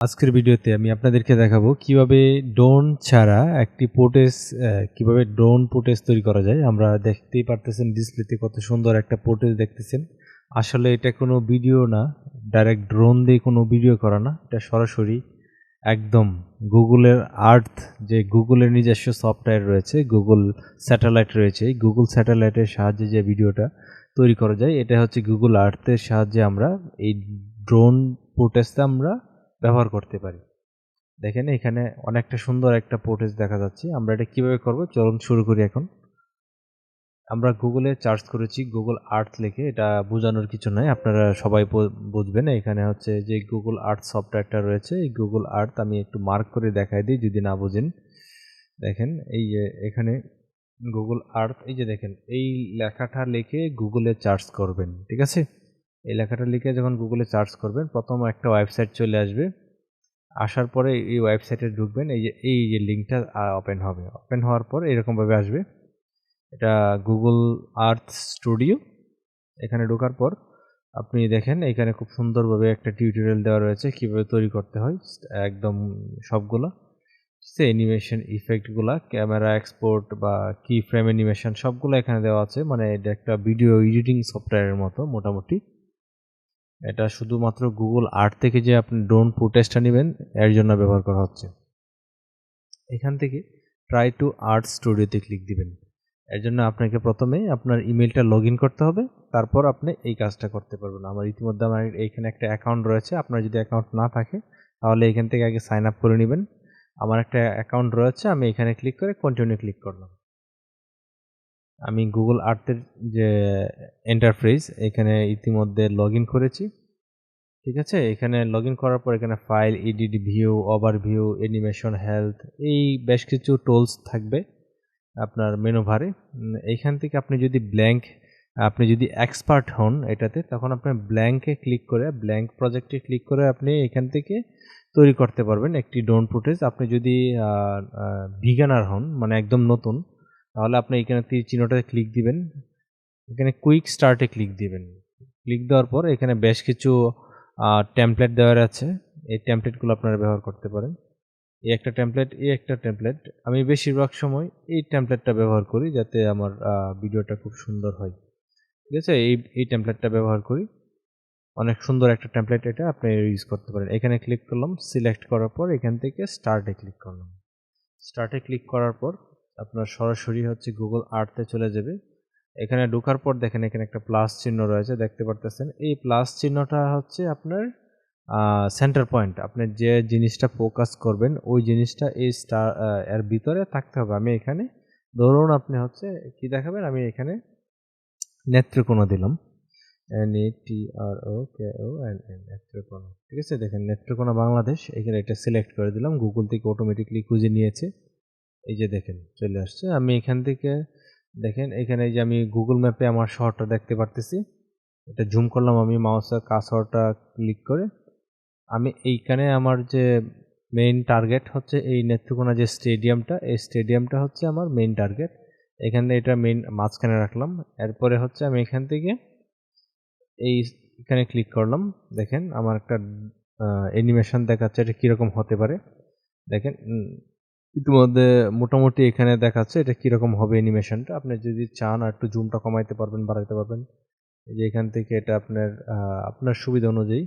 আজকের ভিডিওতে আমি আপনাদেরকে দেখাবো কিভাবে ড্রোন ছাড়া একটি কিভাবে ড্রোন ফুটেজ তৈরি করা যায়। আমরা দেখতেই পারতেছেন ডিসপ্লেতে কত সুন্দর একটা ফুটেজ দেখতেছেন। আসলে এটা কোনো ভিডিও না, ডাইরেক্ট ড্রোন দিয়ে কোনো ভিডিও করা না, এটা সরাসরি একদম গুগলের আর্থ, যে গুগলের নিজস্ব সফটওয়্যার রয়েছে, গুগল স্যাটেলাইট রয়েছে, এই গুগল স্যাটেলাইটের সাহায্যে যে ভিডিওটা তৈরি করা যায়, এটা হচ্ছে গুগল আর্থের সাহায্যে আমরা এই ড্রোন ফুটেজটা আমরা ব্যবহার করতে পারি। দেখেন এখানে অনেকটা সুন্দর একটা ফুটেজ দেখা যাচ্ছে। আমরা এটা কিভাবে করব চলুন শুরু করি এখন। আমরা গুগলে সার্চ করেছি গুগল আর্থ লিখে, এটা বোঝানোর কিছু নাই, আপনারা সবাই বুঝবেন। এখানে হচ্ছে যে গুগল আর্থ সফটওয়্যারটা রয়েছে, এই গুগল আর্থ আমি একটু মার্ক করে দেখাই দিই যদি না বুঝেন। দেখেন এই যে এখানে গুগল আর্থ, এই যে দেখেন এই লেখাটা লিখে গুগলে সার্চ করবেন, ঠিক আছে? এই লেখাটা লিখে যখন গুগলে সার্চ করবেন প্রথম একটা ওয়েবসাইট চলে আসবে। আসার পরে এই ওয়েবসাইটে ঢুকবেন, এই যে লিঙ্কটা ওপেন হবে। ওপেন হওয়ার পর এরকমভাবে আসবে, এটা গুগল আর্থ স্টুডিও। এখানে ঢোকার পর আপনি দেখেন এখানে খুব সুন্দরভাবে একটা টিউটোরিয়াল দেওয়া রয়েছে কিভাবে তৈরি করতে হয়, একদম সবগুলা অ্যানিমেশন ইফেক্টগুলা, ক্যামেরা এক্সপোর্ট বা কি ফ্রেম অ্যানিমেশন সবগুলো এখানে দেওয়া আছে। মানে এটা একটা ভিডিও এডিটিং সফটওয়্যারের মতো মোটামুটি। এটা শুধুমাত্র গুগল আর্থ থেকে যে আপনি ড্রোন ফুটেজটা নেবেন এর জন্য ব্যবহার করা হচ্ছে। এখান থেকে ট্রাই টু আর্ট স্টুডিওতে ক্লিক দিবেন। এর জন্য আপনাকে প্রথমে আপনার ইমেলটা লগ ইন করতে হবে, তারপর আপনি এই কাজটা করতে পারবেন। আমার ইতিমধ্যে আমার এইখানে একটা অ্যাকাউন্ট রয়েছে, আপনার যদি অ্যাকাউন্ট না থাকে তাহলে এখান থেকে আগে সাইন আপ করে নেবেন। আমার একটা অ্যাকাউন্ট রয়েছে, আমি এখানে ক্লিক করে কন্টিনিউ ক্লিক করলাম। আমি গুগল আর্থের যে এন্টারপ্রাইজ এখানে ইতিমধ্যে লগ ইন করেছি, ঠিক আছে? এখানে লগ ইন করার পর এখানে file, edit, view, overview, animation, health, এই বেশ কিছু টুলস থাকবে আপনার মেনু বারে। এইখান থেকে আপনি যদি এক্সপার্ট হন এটাতে, তখন আপনি ব্ল্যাঙ্কে ক্লিক করে, ব্ল্যাঙ্ক প্রজেক্টে ক্লিক করে আপনি এখান থেকে তৈরি করতে পারবেন একটি ড্রোন ফুটেজ। আপনি যদি বিগিনার হন, মানে একদম নতুন, তাহলে আপনি এখানে তীর চিহ্নটাতে ক্লিক দিবেন, এখানে কুইক স্টার্টে ক্লিক দিবেন। ক্লিক দেওয়ার পর এখানে বেশ কিছু টেমপ্লেট দেওয়া আছে, এই টেমপ্লেটগুলো আপনারা ব্যবহার করতে পারেন। এই একটা টেমপ্লেট, এই একটা টেমপ্লেট। আমি বেশিরভাগ সময় এই টেমপ্লেটটা ব্যবহার করি যাতে আমার ভিডিওটা খুব সুন্দর হয়, ঠিক আছে? এই টেমপ্লেটটা ব্যবহার করি, অনেক সুন্দর একটা টেমপ্লেট, এটা আপনি ইউজ করতে পারেন। এখানে ক্লিক করলাম, সিলেক্ট করার পর এখান থেকে স্টার্টে ক্লিক করলাম। স্টার্টে ক্লিক করার পর আপনার সরাসরি হচ্ছে গুগল আর্থে চলে যাবে। এখানে ঢোকার পর দেখেন এখানে একটা প্লাস চিহ্ন রয়েছে, দেখতে পারতেছেন। এই প্লাস চিহ্নটা হচ্ছে আপনার সেন্টার পয়েন্ট। আপনি যে জিনিসটা ফোকাস করবেন ওই জিনিসটা এই এর ভিতরে থাকতে হবে। আমি এখানে ধরুন আপনি হচ্ছে কি দেখাবেন, আমি এখানে নেত্রকোনা দিলাম, NETROKONN, নেত্রকোনা, ঠিক আছে? দেখেন নেত্রকোনা বাংলাদেশ, এখানে এটা সিলেক্ট করে দিলাম। গুগল থেকে অটোমেটিকলি খুঁজে নিয়েছে, এই যে দেখেন চলে আসছে। আমি এখান থেকে দেখেন এখানে এই যে আমি গুগল ম্যাপে আমার শহরটা দেখতে পারতেছি, এটা জুম করলাম আমি মাউসের কার্সরটা ক্লিক করে। আমি এইখানে আমার যে মেইন টার্গেট হচ্ছে এই নেত্রকোনা যে স্টেডিয়ামটা, এই স্টেডিয়ামটা হচ্ছে আমার মেইন টার্গেট। এখানে এটা মেইন মাঝখানে রাখলাম। এরপরে হচ্ছে আমি এখান থেকে এখানে ক্লিক করলাম। দেখেন আমার একটা অ্যানিমেশন দেখাচ্ছে, এটা কীরকম হতে পারে। দেখেন ইতিমধ্যে মোটামুটি এখানে দেখাচ্ছে এটা কীরকম হবে অ্যানিমেশনটা। আপনি যদি চান আর একটু জুমটা কমাইতে পারবেন, বাড়াইতে পারবেন। এই যে এখান থেকে এটা আপনার সুবিধা অনুযায়ী,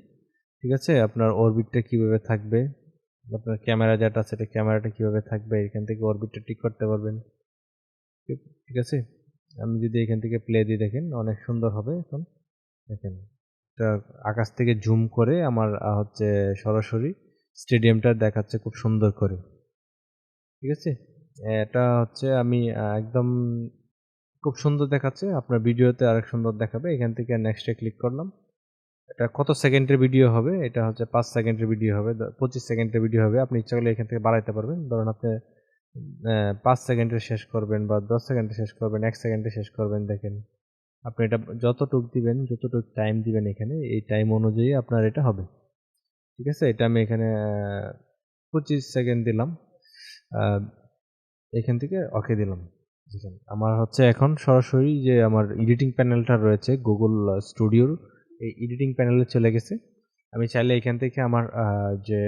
ঠিক আছে? আপনার অরবিটটা কিভাবে থাকবে, আপনার ক্যামেরা যেটা আছে এটা ক্যামেরাটা কিভাবে থাকবে, এখান থেকে অরবিটটা ঠিক করতে পারবেন, ঠিক আছে? আমি যদি এখান থেকে প্লে দিই, দেখেন অনেক সুন্দর হবে। এখন দেখেন এটা আকাশ থেকে জুম করে আমার হচ্ছে সরাসরি স্টেডিয়ামটা দেখাচ্ছে খুব সুন্দর করে, ঠিক আছে? এটা হচ্ছে আমি একদম খুব সুন্দর দেখাচ্ছে, আপনার ভিডিওতে আরেক সুন্দর দেখাবে। এখান থেকে নেক্সটে ক্লিক করলাম। এটা কত সেকেন্ডের ভিডিও হবে, এটা হচ্ছে 5 সেকেন্ডের ভিডিও হবে, 25 সেকেন্ডের ভিডিও হবে। আপনি ইচ্ছা করলে এখান থেকে বাড়াইতে পারবেন। ধরুন আপনি 5 সেকেন্ডে শেষ করবেন বা 10 সেকেন্ডে শেষ করবেন, 1 সেকেন্ডে শেষ করবেন। দেখেন আপনি এটা যতটুক দিবেন, যতটুক টাইম দিবেন এখানে, এই টাইম অনুযায়ী আপনার এটা হবে, ঠিক আছে? এটা আমি এখানে 25 সেকেন্ড দিলাম। এখান থেকে ওকে দিলাম। দেখেন আমার হচ্ছে এখন সরাসরি যে আমার এডিটিং প্যানেলটা রয়েছে গুগল স্টুডিওর, এই এডিটিং প্যানেলে চলে গেছে। আমি চাইলে এখান থেকে আমার যে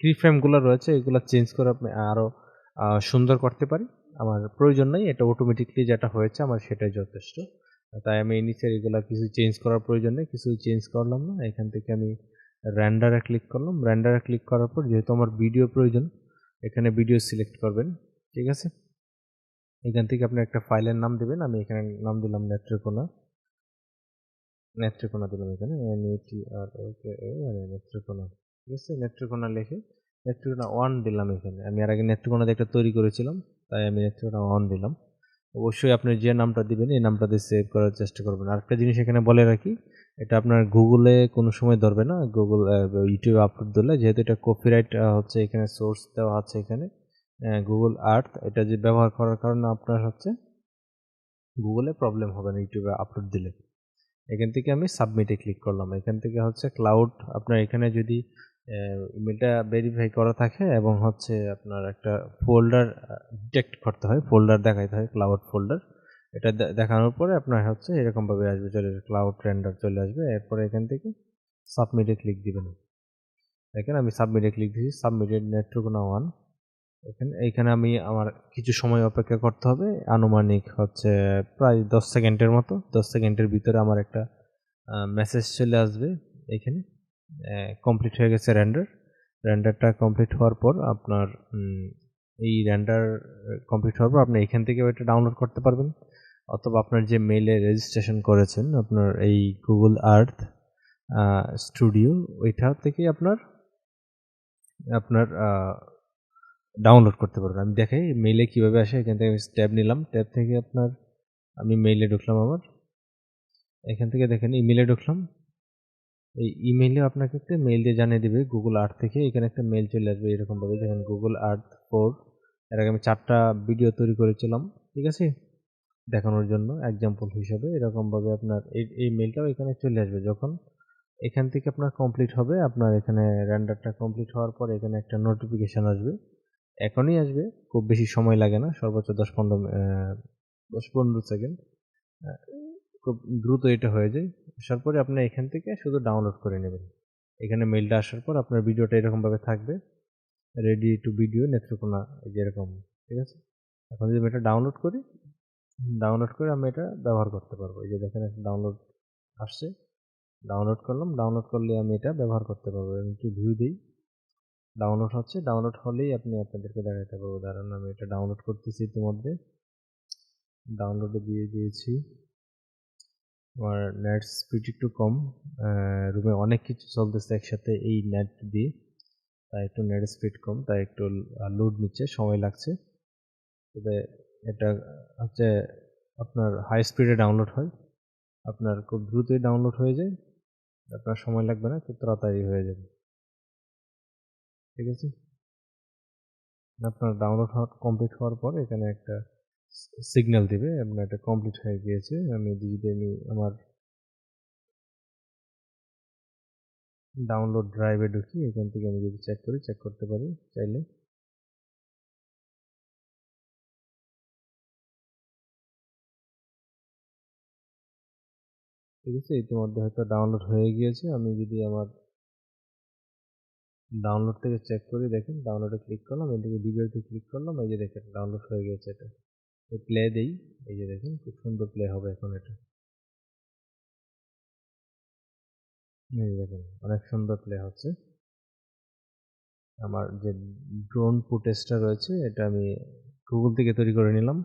কিফ্রেমগুলো রয়েছে এগুলো চেঞ্জ করে আরও সুন্দর করতে পারি। আমার প্রয়োজন নাই, এটা অটোমেটিকলি যেটা হয়েছে আমার সেটাই যথেষ্ট। তাই আমি নিচের এগুলা কিছু চেঞ্জ করার প্রয়োজন নেই, কিছু চেঞ্জ করলাম না। এখান থেকে আমি রেন্ডারে ক্লিক করলাম। রেন্ডারে ক্লিক করার পর যেহেতু আমার ভিডিও প্রয়োজন, এখানে ভিডিও সিলেক্ট করবেন, ঠিক আছে। এখান থেকে আপনি একটা ফাইলের নাম দেবেন। আমি এখানে নাম দিলাম নেত্রকোনা দিলাম এখানে নেত্রকোনা, ঠিক আছে। নেত্রকোনা লিখে নেত্রকোনা 1 দিলাম এখানে। আমি আর আগে নেত্রকোনা দিয়ে একটা তৈরি করেছিলাম, তাই আমি নেত্রকোনা 1 দিলাম। অবশ্যই আপনি যে নামটা দিবেন এই নামটা দিয়ে সেভ করার চেষ্টা করবেন। আরেকটা জিনিস এখানে বলে রাখি, এটা আপনার গুগলে কোনো সময় ধরবে না, গুগল ইউটিউবে আপলোড দিলে, যেহেতু এটা কপিরাইট হচ্ছে, এখানে সোর্স দেওয়া আছে এখানে গুগল আর্থ, এটা যে ব্যবহার করার কারণে আপনার হচ্ছে গুগলে প্রবলেম হবে না ইউটিউবে আপলোড দিলে। এখান থেকে আমি সাবমিটে ক্লিক করলাম। এখান থেকে হচ্ছে ক্লাউড, আপনার এখানে যদি ইমেলটা ভেরিফাই করা থাকে এবং হচ্ছে আপনার একটা ফোল্ডার ডিটেক্ট করতে হয়, ফোল্ডার দেখাইতে হয়, ক্লাউড ফোল্ডার। এটা দেখানোর পরে আপনার হচ্ছে এরকমভাবে আসবে, চলে ক্লাউড রেন্ডার চলে আসবে। এরপরে এখান থেকে সাবমিটে ক্লিক দিবেন। দেখেন আমি সাবমিটে ক্লিক দিয়েছি, সাবমিটেড নেত্রকোনা 1। এইখানে আমি আমার কিছু সময় অপেক্ষা করতে হবে, আনুমানিক হচ্ছে প্রায় 10 সেকেন্ডের মতো। 10 সেকেন্ডের ভিতরে আমার একটা মেসেজ চলে আসবে এখানে, কমপ্লিট হয়ে গেছে রেন্ডারটা কমপ্লিট হওয়ার পর আপনার এই রেন্ডার কমপ্লিট হওয়ার পর আপনি এখান থেকে এটা ডাউনলোড করতে পারবেন, অথবা আপনার যে মেইলে রেজিস্ট্রেশন করেছেন আপনার এই গুগল আর্থ স্টুডিও, ওইটা থেকে আপনার ডাউনলোড করতে পারবেন। আমি দেখাই মেইলে কীভাবে আসে। এখান থেকে আমি ট্যাব নিলাম, ট্যাব থেকে আপনার আমি মেইলে ঢুকলাম। এখান থেকে দেখেন ইমেইলে ঢুকলাম। এই ইমেইলে আপনাকে একটা মেইল দিয়ে জানিয়ে দেবে গুগল আর্থ থেকে। এখানে একটা মেইল চলে আসবে এরকমভাবে, দেখেন গুগল আর্থ 4। এর আগে আমি 4টা ভিডিও তৈরি করেছিলাম, ঠিক আছে, দেখানোর জন্য এক্সাম্পল হিসাবে। এরকমভাবে আপনার এই মেইলটাও এখানে চলে আসবে। যখন এখান থেকে আপনার কমপ্লিট হবে, আপনার এখানে রেন্ডারটা কমপ্লিট হওয়ার পর এখানে একটা নোটিফিকেশান আসবে, এখনই আসবে, খুব বেশি সময় লাগে না, সর্বোচ্চ 10-15 সেকেন্ড, খুব দ্রুত এটা হয়ে যায়। আসার পরে আপনি এখান থেকে শুধু ডাউনলোড করে নেবেন। এখানে মেইলটা আসার পর আপনার ভিডিওটা এরকমভাবে থাকবে, রেডি টু ভিডিও নেত্রকোনা, যেরকম, ঠিক আছে। এখন যদি আমি এটা ডাউনলোড করে আমি এটা ব্যবহার করতে পারবো। এই যে দেখেন একটা ডাউনলোড আসছে, ডাউনলোড করলাম, ডাউনলোড করলে আমি এটা ব্যবহার করতে পারবো। আমি একটু ভিউ দিই, ডাউনলোড হচ্ছে, ডাউনলোড হলেই আপনাদেরকে দেখাতে পারবো। দাঁড়ান, আমি এটা ডাউনলোড করতেছি, ইতিমধ্যে ডাউনলোডে দিয়ে দিয়েছি। আমার নেট স্পিড একটু কম, রুমে অনেক কিছু চলতেছে একসাথে এই নেট দিয়ে, তাই একটু নেট স্পিড কম, তাই একটু লোড নিচ্ছে, সময় লাগছে। তবে এটা হচ্ছে আপনার হাই স্পিডে ডাউনলোড হয়, আপনার খুব দ্রুতই ডাউনলোড হয়ে যায়, আপনার সময় লাগবে না, খুব তাড়াতাড়ি হয়ে যাবে, ঠিক আছে। আপনার ডাউনলোড কমপ্লিট হওয়ার পর এখানে একটা সিগন্যাল দিবে আপনার এটা কমপ্লিট হয়ে গিয়েছে। আমি আমার ডাউনলোড ড্রাইভে ঢুকি, এখান থেকে আমি যদি চেক করতে পারি চাইলে। ঠিক আছে, ইতিমধ্যে হয়তো ডাউনলোড হয়ে গিয়েছে। আমি যদি আমার ডাউনলোড থেকে চেক করি, দেখেন ডাউনলোডে ক্লিক করলাম, এদিকে ভিডিওতে ক্লিক করলাম, এই যে দেখেন ডাউনলোড হয়ে গেছে। এটা প্লে দেই, এই যে দেখেন খুব সুন্দর প্লে হবে এখন এটা, এই যে দেখেন অনেক সুন্দর প্লে হচ্ছে। আমার যে ড্রোন ফুটেজটা রয়েছে এটা আমি গুগল থেকে তৈরি করে নিলাম।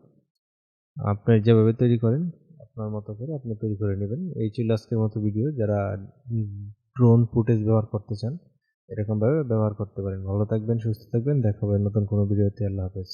আপনি যেভাবে তৈরি করেন আপনার মতো করে আপনি তৈরি করে নেবেন। এই ছিল আজকের মতো ভিডিও। যারা ড্রোন ফুটেজ ব্যবহার করতে চান এরকমভাবে ব্যবহার করতে পারেন। ভালো থাকবেন, সুস্থ থাকবেন, দেখা হবে নতুন কোনো ভিডিওতে। আল্লাহ হাফেজ।